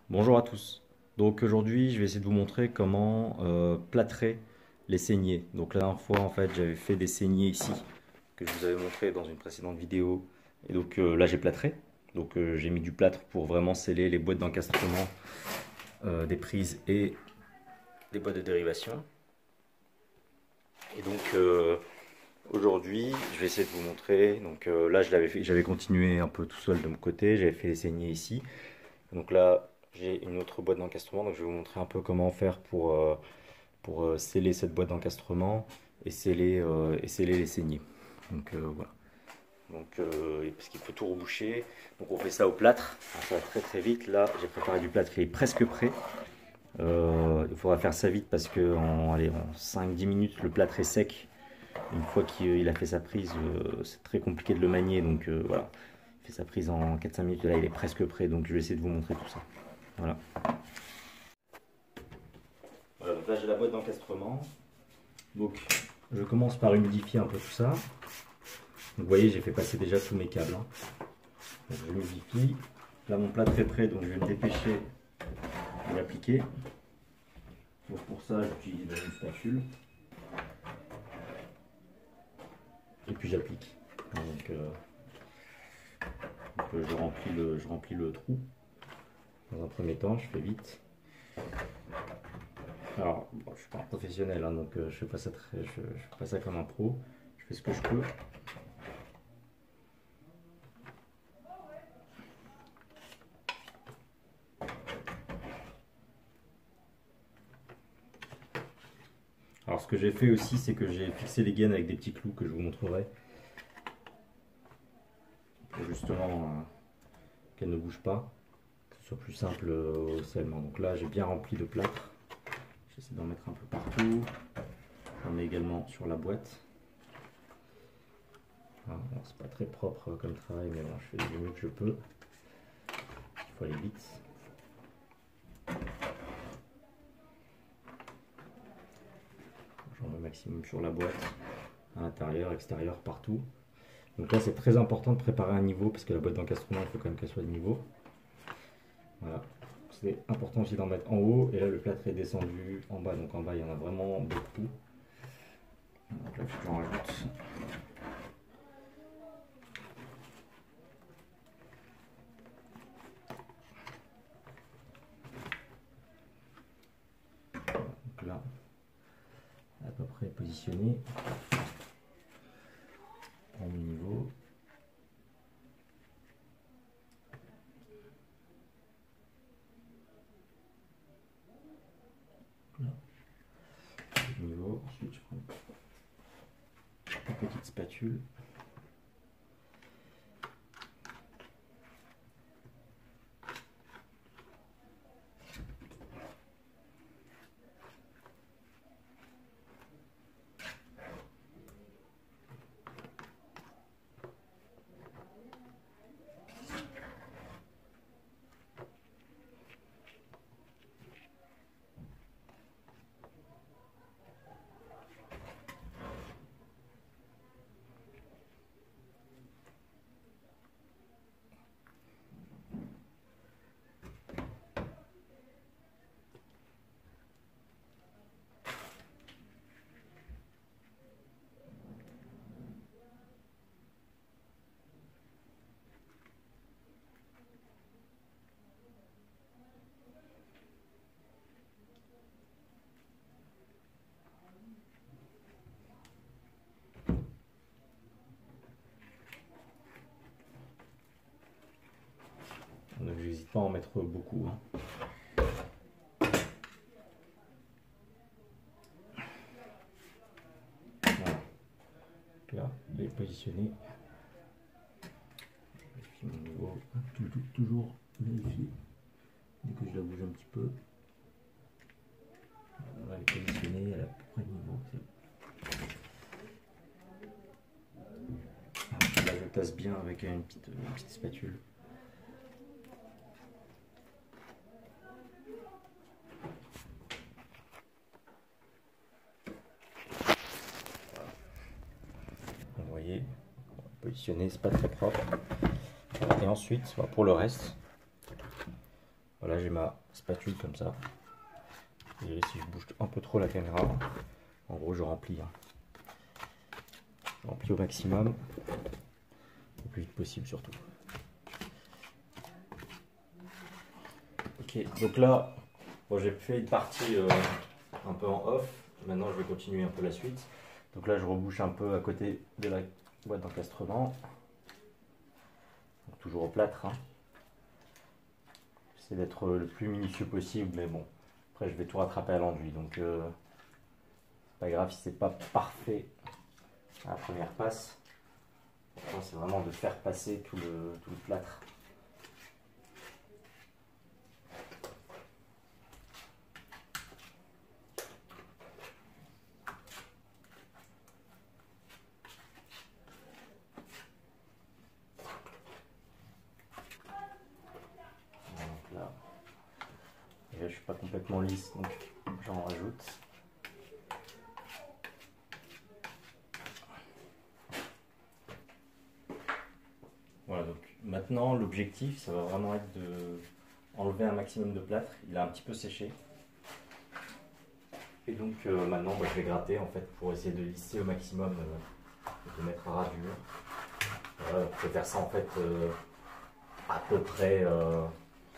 Bonjour à tous. Donc aujourd'hui, je vais essayer de vous montrer comment plâtrer les saignées. Donc la dernière fois, en fait, j'avais fait des saignées ici que je vous avais montré dans une précédente vidéo. Et donc là, j'ai plâtré. Donc j'ai mis du plâtre pour vraiment sceller les boîtes d'encastrement des prises et des boîtes de dérivation. Et donc aujourd'hui, je vais essayer de vous montrer. Donc là, je l'avais fait, j'avais continué un peu tout seul de mon côté. J'avais fait les saignées ici. Donc là, j'ai une autre boîte d'encastrement, donc je vais vous montrer un peu comment faire pour sceller cette boîte d'encastrement et sceller les saignées. Donc voilà. Donc, parce qu'il faut tout reboucher. Donc on fait ça au plâtre. Alors, ça va très très vite. Là, j'ai préparé du plâtre qui est presque prêt. Il faudra faire ça vite parce que allez, en 5-10 minutes, le plâtre est sec. Une fois qu'il a fait sa prise, c'est très compliqué de le manier. Donc voilà, il fait sa prise en 4-5 minutes. Là, il est presque prêt. Donc je vais essayer de vous montrer tout ça. Voilà. Voilà, donc là j'ai la boîte d'encastrement. Donc je commence par humidifier un peu tout ça. Donc, vous voyez, j'ai fait passer déjà tous mes câbles. Donc je humidifie. Là mon plâtre est prêt, donc je vais me dépêcher de l'appliquer. Donc pour ça j'utilise une spatule. Et puis j'applique. Donc je remplis le trou. Dans un premier temps, je fais vite. Alors, bon, je suis pas un professionnel, hein, donc je fais pas ça fais pas ça comme un pro. Je fais ce que je peux. Alors, ce que j'ai fait aussi, c'est que j'ai fixé les gaines avec des petits clous que je vous montrerai. Pour justement qu'elles ne bougent pas, que ce soit plus simple au scellement. Donc là, j'ai bien rempli de plâtre. J'essaie d'en mettre un peu partout. J'en mets également sur la boîte. Voilà, bon, c'est pas très propre comme travail, mais bon, je fais du mieux que je peux. Il faut aller vite. J'en mets au maximum sur la boîte, à l'intérieur, extérieur, partout. Donc là, c'est très important de préparer un niveau parce que la boîte d'encastrement, il faut quand même qu'elle soit de niveau. Voilà. C'est important aussi d'en mettre en haut. Et là, le plâtre est descendu en bas. Donc en bas, il y en a vraiment beaucoup. Donc là, je en rajoute. Donc là, à peu près positionné. En niveau. Là. Niveau. Ensuite, je prends une petite spatule. Donc j'hésite pas à en mettre beaucoup. Voilà. Là, il est positionné. Je vérifie mon niveau. Toujours vérifier. Dès que je la bouge un petit peu. Elle est positionnée, elle est à peu près de niveau. Là, je tasse bien avec une petite spatule. Vous voyez, positionné, c'est pas très propre. Et ensuite, pour le reste, Voilà, j'ai ma spatule comme ça. Et si je bouge un peu trop la caméra, en gros je remplis. Hein. Je remplis au maximum, le plus vite possible surtout. Ok, donc là, bon, j'ai fait une partie un peu en off. Maintenant je vais continuer un peu la suite. Donc là je rebouche un peu à côté de la boîte d'encastrement. Toujours au plâtre. Hein. J'essaie d'être le plus minutieux possible, mais bon, après je vais tout rattraper à l'enduit, donc c'est pas grave si c'est pas parfait à la première passe. C'est vraiment de faire passer tout le plâtre. Donc là, et là je suis pas complètement lisse, donc j'en rajoute. Voilà, donc maintenant l'objectif ça va vraiment être de enlever un maximum de plâtre. Il a un petit peu séché. Et donc maintenant je vais gratter en fait pour essayer de lisser au maximum et de mettre à ras du mur. Voilà, on peut faire ça en fait à peu près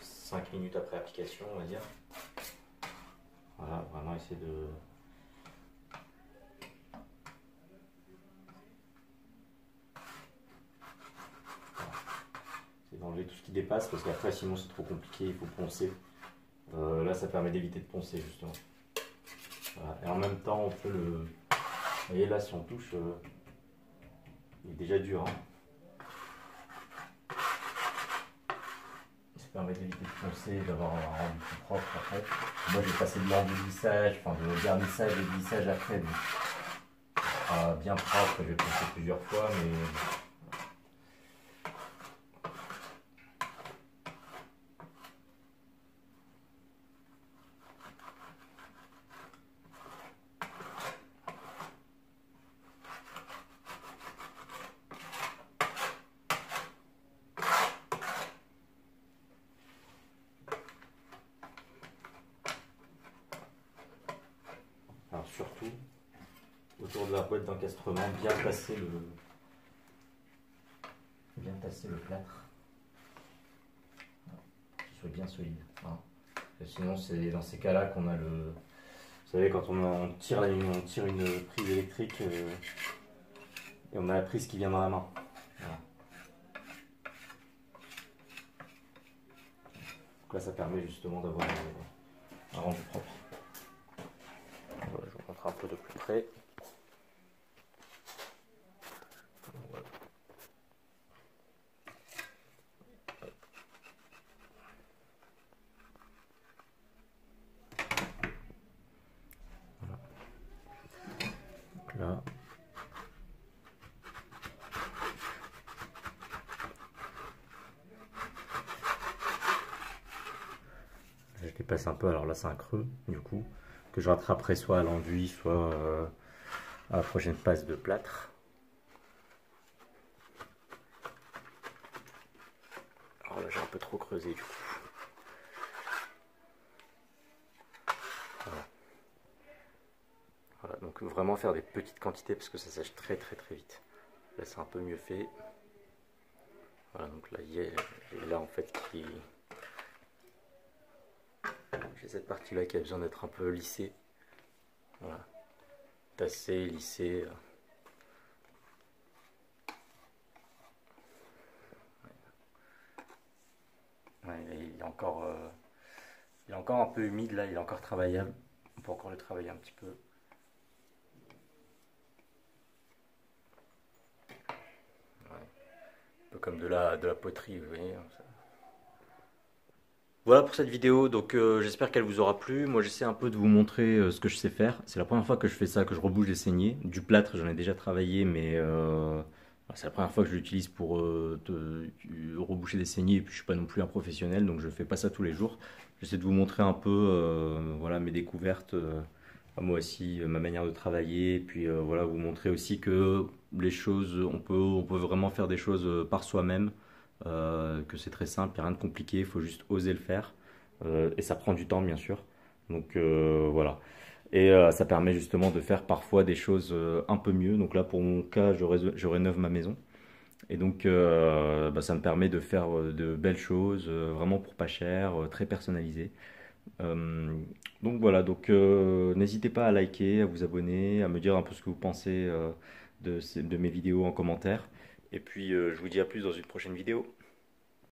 5 minutes après application, on va dire. Voilà, vraiment essayer de... d'enlever tout ce qui dépasse parce qu'après sinon c'est trop compliqué, il faut poncer. Là ça permet d'éviter de poncer justement. Voilà. Et en même temps on peut le... Vous voyez là si on touche, il est déjà dur. Hein. Ça permet d'éviter de poncer, d'avoir un rendu plus propre après. Moi j'ai passé de l'enduisage, enfin de vernissage et de lissage après. Donc, bien propre, je vais poncer plusieurs fois mais... Alors surtout, autour de la boîte d'encastrement, bien tasser le plâtre, qu'il soit bien solide. Hein. Sinon, c'est dans ces cas-là qu'on a le... Vous savez, quand on tire une prise électrique et on a la prise qui vient dans la main. Voilà. Donc là, ça permet justement d'avoir un rendu propre. Voilà, je vous montre un peu de plus près. Voilà. Donc là, je dépasse un peu, alors là c'est un creux du coup, que je rattraperai soit à l'enduit, soit à la prochaine passe de plâtre. Alors là j'ai un peu trop creusé du coup. Voilà. Voilà, donc vraiment faire des petites quantités parce que ça sèche très vite. Là c'est un peu mieux fait. Voilà, donc là il y a là en fait qui... J'ai cette partie là qui a besoin d'être un peu lissée. Voilà. Tassée, lissée. Ouais, il est encore un peu humide là, il est encore travaillable. On peut encore le travailler un petit peu. Ouais. Un peu comme de la poterie, vous voyez. Voilà pour cette vidéo, donc j'espère qu'elle vous aura plu. Moi j'essaie un peu de vous montrer ce que je sais faire. C'est la première fois que je fais ça, que je rebouche des saignées. Du plâtre j'en ai déjà travaillé, mais c'est la première fois que je l'utilise pour reboucher des saignées. Et puis je suis pas non plus un professionnel, donc je fais pas ça tous les jours. J'essaie de vous montrer un peu voilà, mes découvertes, moi aussi, ma manière de travailler. Et puis voilà, vous montrer aussi que les choses, on peut vraiment faire des choses par soi-même. Que c'est très simple, il n'y a rien de compliqué, il faut juste oser le faire. et ça prend du temps bien sûr. Donc voilà. Et ça permet justement de faire parfois des choses un peu mieux. Donc là, pour mon cas, je rénove ma maison. Et donc, bah, ça me permet de faire de belles choses, vraiment pour pas cher, très personnalisées. Euh, donc voilà, donc n'hésitez pas à liker, à vous abonner, à me dire un peu ce que vous pensez de mes vidéos en commentaire. Et puis, je vous dis à plus dans une prochaine vidéo.